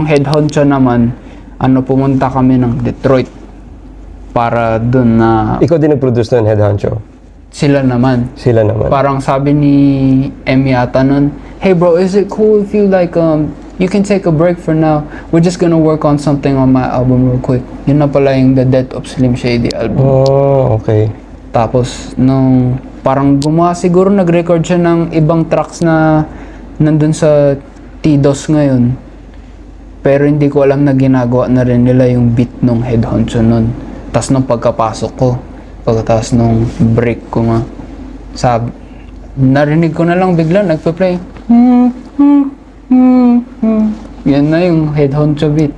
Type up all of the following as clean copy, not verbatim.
yung head honcho naman, pumunta kami ng Detroit para dun na Ikaw din nag-produce ng Head Honcho? sila naman. Sila naman. Parang sabi ni M yata nun, "Hey bro, is it cool if you like you can take a break for now. We're just gonna work on something on my album real quick." Yun na pala yung The Death of Slim Shady album. Oh, okay. Tapos nung parang gumawa siguro nag-record siya ng ibang tracks na nandun sa T-DOS ngayon. Pero hindi ko alam na ginagawa na rin nila yung beat nung Head Honcho nun. Tapos nung pagkapasok ko, pagkatapos nung break ko nga, narinig ko na lang bigla nagpe-play. Yan na yung Head Honcho beat.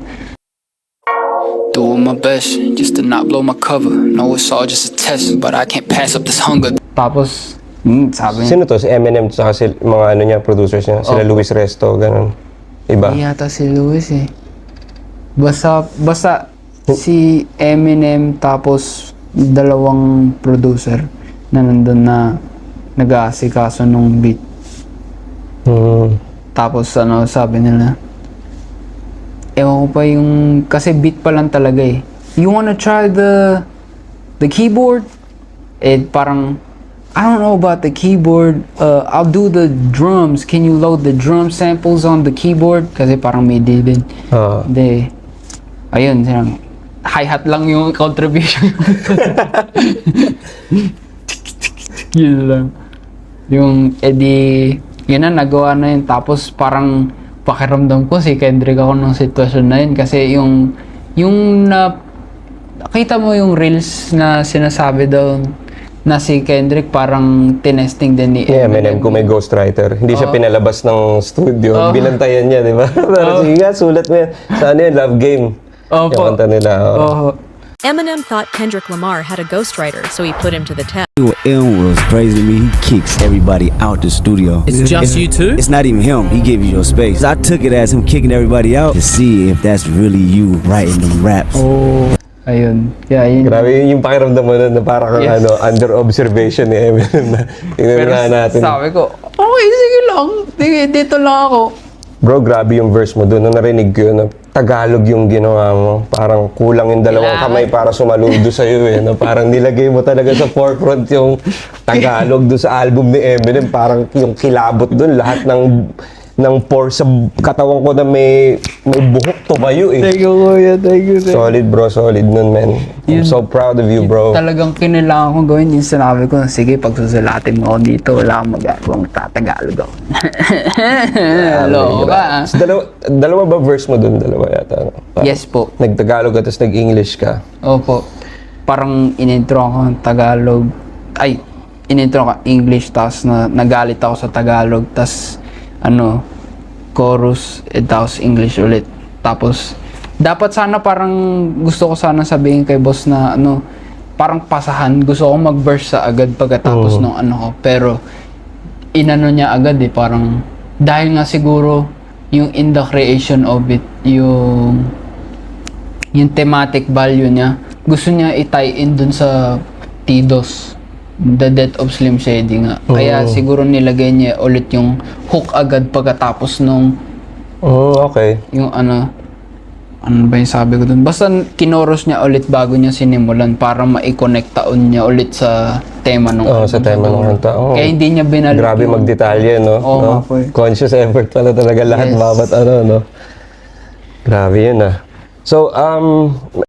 Doing my best just to not blow my cover. No, it's all just a test, but I can't pass up this hunger. Tapos, sabi niya, Sino to? Si Eminem tsaka mga ano niya, producers niya? Sila Luis Resto, ganun. Iba? hindi yata si Luis eh. Basta si Eminem tapos dalawang producer na nandun na nag-aasikaso nung beat. Tapos sabi nila, ewan ko pa yung, kasi beat pa lang talaga eh. You wanna try the keyboard? Parang, I don't know about the keyboard. I'll do the drums. Can you load the drum samples on the keyboard? Kasi parang MIDI din. Hindi. Ayun, silang, hi-hat lang yung contribution. Yun lang. Yung yun na, nagawa na yun. Tapos parang pakiramdam ko si Kendrick ako nung sitwasyon na yun. Kasi yung nakita mo yung reels na sinasabi daw na si Kendrick parang tinesting din ni Eminem kung may ghostwriter. Hindi siya pinalabas ng studio. Binantayan niya, di ba? Pero sige nga, sulat mo yan. Sa ano yun? Love Game. Yung kanta nila. Eminem thought Kendrick Lamar had a ghostwriter, so he put him to the test. M was crazy to me. He kicks everybody out the studio. It's just you two? It's not even him. He gave you your space. I took it as him kicking everybody out to see if that's really you writing them raps. Ayun. Yeah, yun. Grabe yung pakiramdam mo na parang kang under observation ni Eminem na tingnan nga natin. Sabi ko, okay, sige lang. Dito lang ako. Bro, grabe yung verse mo doon. Nung narinig ko yun, Tagalog yung ginawa mo. Parang kulang yung dalawang kamay para sumaludo sa'yo eh. Na parang nilagay mo talaga sa forefront yung Tagalog doon sa album ni Eminem. Parang yung kilabot doon, lahat ng pore sa katawan ko na may buhok tumayo eh. Thank you, kuya. Thank you. Solid bro, solid nun man. I'm so proud of you bro. Talagang kinilangan kong gawin yung sinabi ko, sige, pagsusulatin mo ako dito, wala akong magagawang tatagalog ako. Hello ba? So, dalawa ba verse mo dun? Dalawa yata. No? Yes po. Nag-Tagalog ka, tapos nag-English ka. Opo. Parang in-intro ako ng Tagalog. Ay, in-intro ako English, tapos nagalit ako sa Tagalog, tapos chorus, tapos English ulit. Tapos, dapat sana parang gusto ko sana sabihin kay boss na parang pasahan. Gusto ko mag-verse sa agad pagkatapos nung ko. Pero, inano niya agad eh. Parang, dahil nga siguro, yung in the creation of it, yung thematic value niya, gusto niya i-tie in dun sa T-DOS. The Death of Slim Shady nga. Kaya siguro nilagay niya ulit yung hook agad pagkatapos nung okay. Yung ano ba yung sabi ko dun? Basta kinoros niya ulit bago niya sinimulan para ma-connect taon niya ulit sa tema nung sa tema ng kanta. Kaya hindi niya binalik. Grabe magdetalye, no? Oo, Conscious effort pala talaga lahat, bawat no? Grabe yun, So,